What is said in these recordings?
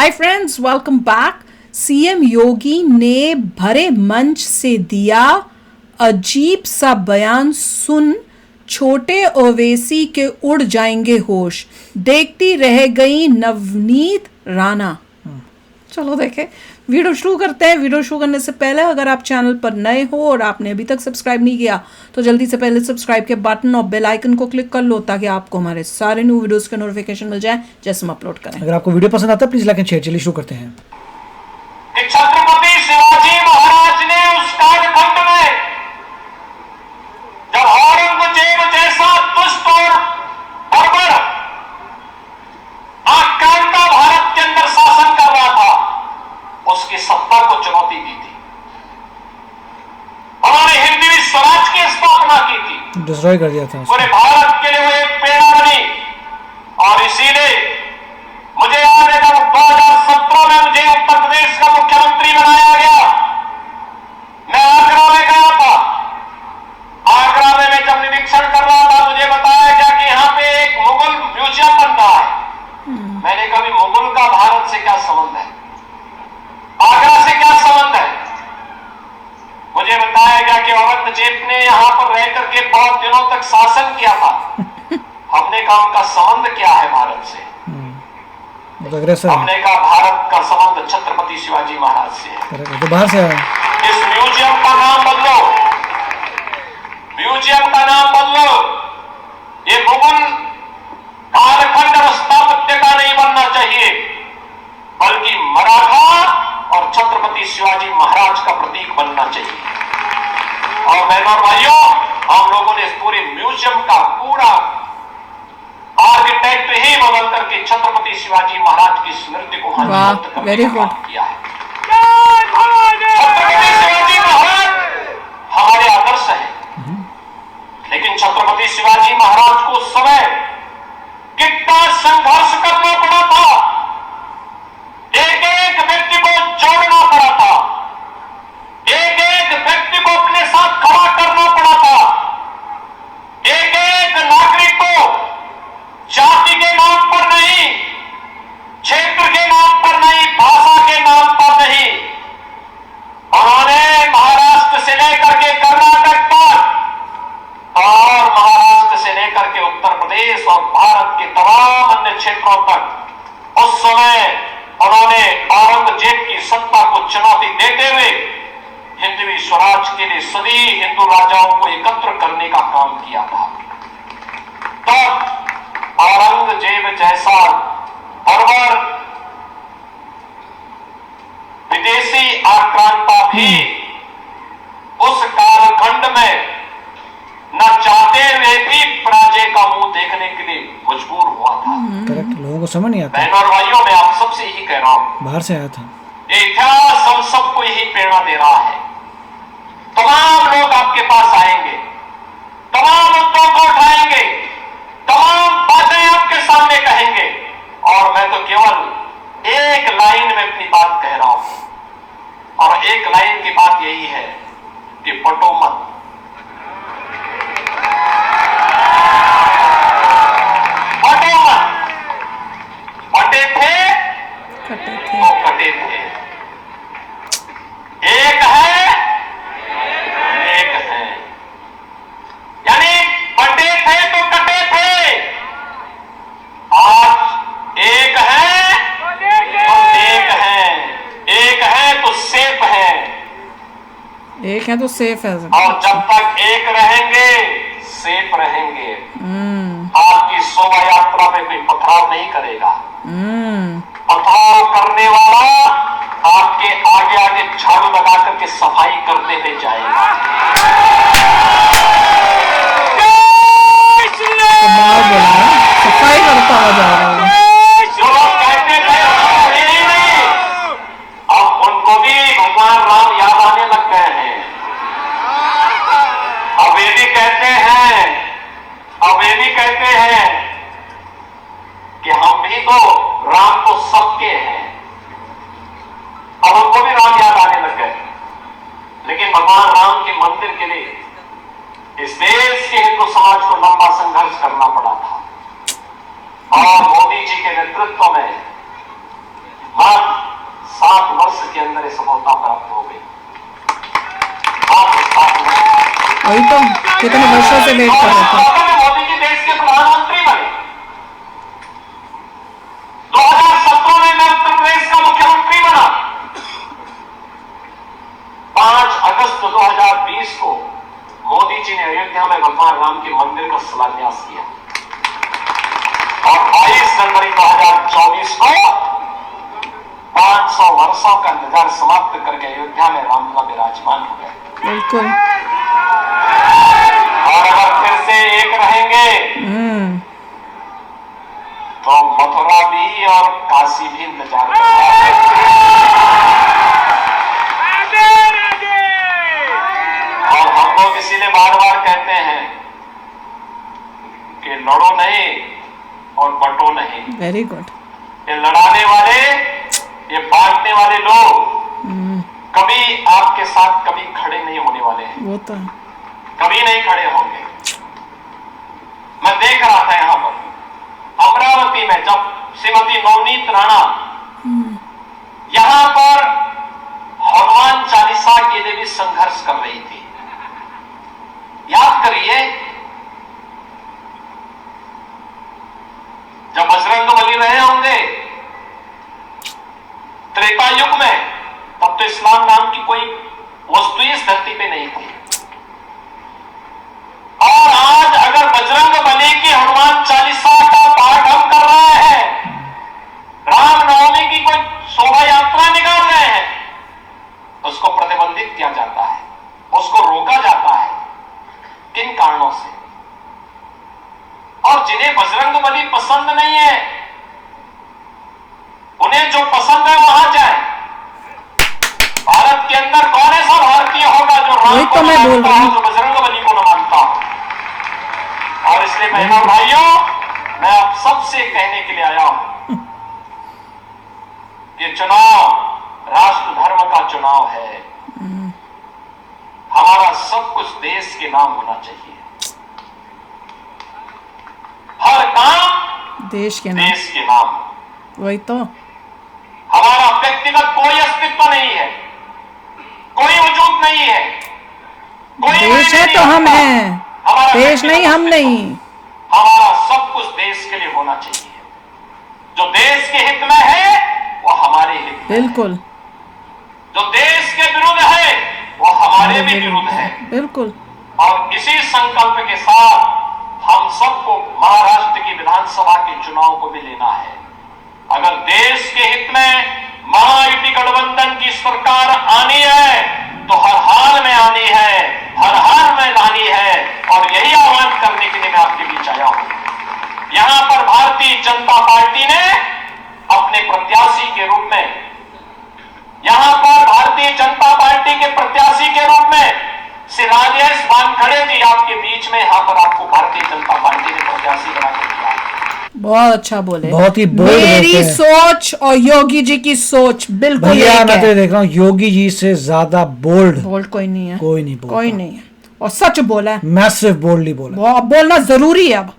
हाय friends, welcome back. CM Yogi ने भरे मंच से दिया अजीब सा बयान, सुन छोटे ओवैसी के उड़ जाएंगे होश, देखती रह गई नवनीत राणा। चलो देखें, वीडियो शुरू करते हैं। वीडियो शुरू करने से पहले अगर आप चैनल पर नए हो और आपने अभी तक सब्सक्राइब नहीं किया तो जल्दी से पहले सब्सक्राइब के बटन और बेल आइकन को क्लिक कर लो ताकि आपको हमारे सारे न्यू वीडियोस के नोटिफिकेशन मिल जाए जैसे हम अपलोड करें। अगर आपको वीडियो पसंद आता है प्लीज लाइक एंड शेयर। चलिए शुरू करते हैं। छत्रपति शिवाजी महाराज ने उस कालखंड में जब औरंगजेब जैसा दुष्ट और बर्बर आक्रांता भारत के अंदर शासन कर रहा था, उसकी सत्ता को चुनौती दी थी। उन्होंने हिंदवी स्वराज की स्थापना की थी, डिस्ट्रॉय कर दिया था पूरे भारत के लिए वो एक प्रेरणा बनी। और इसीलिए मुझे याद है जब 2017 में मुझे उत्तर प्रदेश का मुख्यमंत्री बनाया गया, मैं आगरा में गया था। आगरा में मैं जब निरीक्षण कर रहा था मुझे बताया गया कि यहाँ पे एक मुगल म्यूजियम बन रहा है। मैंने कभी मुगल का भारत से क्या संबंध है, आगरा से क्या संबंध है? मुझे बताया गया कि औरंगजेब ने यहाँ पर रह करके बहुत दिनों तक शासन किया था। हमने कहा उनका संबंध क्या है भारत से? हमने कहा भारत का संबंध छत्रपति शिवाजी महाराज से है। तो बाहर से आया। इस म्यूजियम का नाम बदलो, म्यूजियम का नाम बदलो। ये मुगल कालखंड और स्थापत्य का नहीं बनना चाहिए, बल्कि मराठा और छत्रपति शिवाजी महाराज का प्रतीक बनना चाहिए। और बहनों और भाइयों, हम लोगों ने इस पूरे म्यूजियम का पूरा आर्किटेक्ट ही बदल करके छत्रपति शिवाजी महाराज की स्मृति को जीवंत करने का काम किया है। छत्रपति शिवाजी महाराज हमारे आदर्श हैं, लेकिन छत्रपति शिवाजी महाराज को उस समय कितना संघर्ष करना पड़ा था, एक एक व्यक्ति को जोड़ना पड़ा था, एक एक व्यक्ति को अपने साथ खड़ा करना पड़ा था, एक एक नागरिक को जाति के नाम पर नहीं, क्षेत्र के नाम पर नहीं, भाषा के नाम पर नहीं, उन्होंने महाराष्ट्र से लेकर के कर्नाटक तक और महाराष्ट्र से लेकर के उत्तर प्रदेश और भारत के तमाम अन्य क्षेत्रों तक उस समय उन्होंने औरंगजेब की सत्ता को चुनौती देते हुए हिंदवी स्वराज के लिए सभी हिंदू राजाओं को एकत्र करने का काम किया था। तब औरंगजेब जैसा बर्बर विदेशी आक्रांता भी उस कालखंड में न चाहते हुए भी पराजय का मुंह देखने के लिए मजबूर हुआ था। करेक्ट, लोगों को समझ नहीं आता। बहनों और भाइयों, मैं आप सबसे यही कह रहा हूं, बाहर से आया था। इतिहास हम सबको यही प्रेरणा दे रहा है। तमाम लोग आपके पास आएंगे, तमाम मुद्दों को उठाएंगे, तमाम बातें आपके सामने कहेंगे, और मैं तो केवल एक लाइन में अपनी बात कह रहा हूं, और एक लाइन की बात यही है कि पटो मत। पटो मत, पटे थे वो कटे थे, एक है एक है, यानी बटे थे तो कटे थे, आज एक है तो एक है, एक है तो सेफ है, एक है तो सेफ है। और जब तक एक रहेंगे सेफ रहेंगे। आपकी शोभा यात्रा में कोई पथराव नहीं करेगा। पथराव करने वाला आपके आगे आगे झाड़ू लगा करके सफाई करते हुए जाएगा। सफाई करता हुआ जा रहा है। जो लोग कहते थे यही नहीं, अब उनको भी भगवान राम याद आने लग गए हैं। अब ये भी कहते हैं, अब ये भी कहते हैं कि हम भी तो राम तो सबके हैं। अब उनको भी राम याद आने लग गए, लेकिन भगवान राम के मंदिर के लिए इस देश के हिंदू समाज को लंबा संघर्ष करना पड़ा था। और मोदी जी के नेतृत्व में महात्मा वही तो कितने वर्षों से वेट कर रहे थे। मोदी जी देश के प्रधानमंत्री बने। 2017 में मैं उत्तर प्रदेश का मुख्यमंत्री बना। 5 अगस्त 2020 को मोदी जी ने अयोध्या में भगवान राम के मंदिर का शिलान्यास किया और 22 जनवरी 2024 को 500 वर्षों का इंतजार समाप्त करके अयोध्या में रामलला विराजमान हो गए। बिल्कुल। और अगर फिर से एक रहेंगे तो मथुरा भी और काशी भी इंतजार कर रहा है। और हम लोग इसीलिए बार बार कहते हैं कि लड़ो नहीं और बटो नहीं। Very good. ये लड़ाने वाले, ये बांटने वाले लोग कभी आपके साथ कभी खड़े नहीं होने वाले हैं। वो तो कभी नहीं खड़े होंगे। मैं देख रहा था यहां पर अमरावती में जब श्रीमती नवनीत राणा यहां पर हनुमान चालीसा के लिए भी संघर्ष कर रही थी। याद करिए जब बजरंग बली रहे होंगे त्रेता युग में, तब तो इस्लाम नाम की कोई वस्तु इस धरती पे नहीं थी। और आज अगर बजरंग बली की हनुमान चालीसा का पाठ हम कर रहे हैं, रामनवमी की कोई शोभा यात्रा निकाल रहे हैं, उसको प्रतिबंधित किया जाता है, उसको रोका जाता है। किन कारणों से? और जिन्हें बजरंग बली पसंद नहीं है, उन्हें जो पसंद है वहां जाए। भारत के अंदर कौन ऐसा भारतीय होगा जो राम को न मानता हो, जो बजरंग बली को न मानता हो? और इसलिए बहनों भाइयों, मैं आप सबसे कहने के लिए आया हूं कि चुनाव राष्ट्र धर्म का चुनाव है। हमारा सब कुछ देश के नाम होना चाहिए। हर काम देश के नाम। वही तो। हमारा व्यक्तिगत कोई अस्तित्व नहीं है, कोई वजूद नहीं है। कोई देश है तो हम हैं, देश नहीं हम नहीं। हमारा सब कुछ देश के लिए होना चाहिए। जो देश के हित में है वो हमारे हित में। बिल्कुल। जो देश के विरुद्ध है वो हमारे भी विरुद्ध है। बिल्कुल। और इसी संकल्प के साथ हम सबको महाराष्ट्र की विधानसभा के चुनाव को भी लेना है। अगर देश के हित में महायुति गठबंधन की सरकार आनी है तो हर हाल में आनी है, हर हाल में लानी है। और यही आह्वान करने के लिए मैं आपके बीच आया हूं। यहां पर भारतीय जनता पार्टी ने अपने प्रत्याशी के रूप में, यहां पर भारतीय जनता पार्टी के प्रत्याशी के रूप में श्री राजेश वानखड़े जी आपके बीच में यहां पर आपको भारतीय जनता पार्टी ने प्रत्याशी बना के दिया। बहुत अच्छा बोले। बहुत ही बोल्ड मेरी सोच और योगी जी की सोच बिल्कुल भैया, एक मैं है। तो देख रहा हूँ योगी जी से ज्यादा बोल्ड कोई नहीं है। कोई नहीं बोलता। कोई नहीं है और सच बोला है। मैसिव बोल्डली बोला। बोलना जरूरी है। अब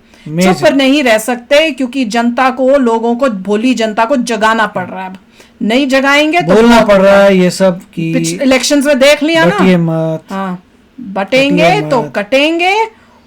चुप नहीं रह सकते क्योंकि जनता को, लोगों को, भोली जनता को जगाना पड़ रहा है। अब नहीं जगाएंगे तो बोलना पड़ रहा है ये सब कि इलेक्शंस में देख लिया ना। बटिए मत। हाँ, बटेंगे तो कटेंगे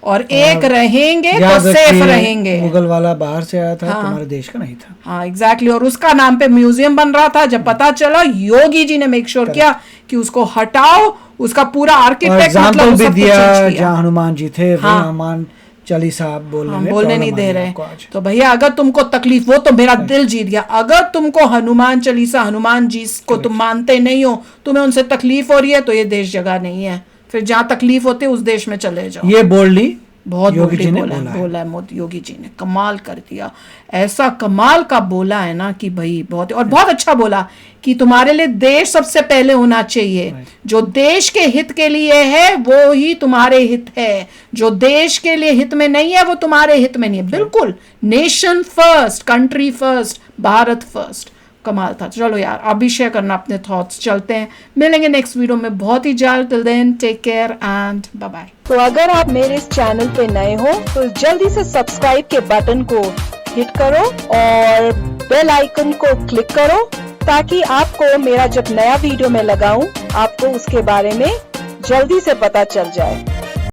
और एक रहेंगे तो सेफ रहेंगे। मुगल वाला बाहर से आया था, तुम्हारे देश का नहीं था। हाँ एग्जैक्टली। और उसका नाम पे म्यूजियम बन रहा था। जब पता चला, योगी जी ने मेक श्योर किया कि उसको हटाओ। उसका पूरा आर्किटेक्ट मतलब भी दिया जहाँ हनुमान जी थे। हाँ, हनुमान चालीसा बोलने नहीं दे रहे। तो भैया अगर तुमको तकलीफ, वो तो मेरा दिल जीत गया। अगर तुमको हनुमान चालीसा, हनुमान जी को तुम मानते नहीं हो, तुम्हें उनसे तकलीफ हो रही है, तो ये देश जगह नहीं है। फिर जहाँ तकलीफ होती है उस देश में चले जाओ। ये बोल्डली बहुत योगी जी ने बोला है। मोदी योगी जी ने कमाल कर दिया। ऐसा कमाल का बोला है ना कि भाई बहुत, और बहुत अच्छा बोला कि तुम्हारे लिए देश सबसे पहले होना चाहिए। जो देश के हित के लिए है वो ही तुम्हारे हित है। जो देश के लिए हित में नहीं है वो तुम्हारे हित में नहीं है। बिल्कुल, nation first, country first, Bharat first. कमाल था। चलो यार, अभी शेयर करना अपने थॉट्स। चलते हैं, मिलेंगे नेक्स्ट वीडियो में बहुत ही जल्द। Till then take care and bye bye. तो अगर आप मेरे इस चैनल पे नए हो तो जल्दी से सब्सक्राइब के बटन को हिट करो और बेल आइकन को क्लिक करो ताकि आपको मेरा जब नया वीडियो मैं लगाऊं आपको उसके बारे में जल्दी से पता चल जाए।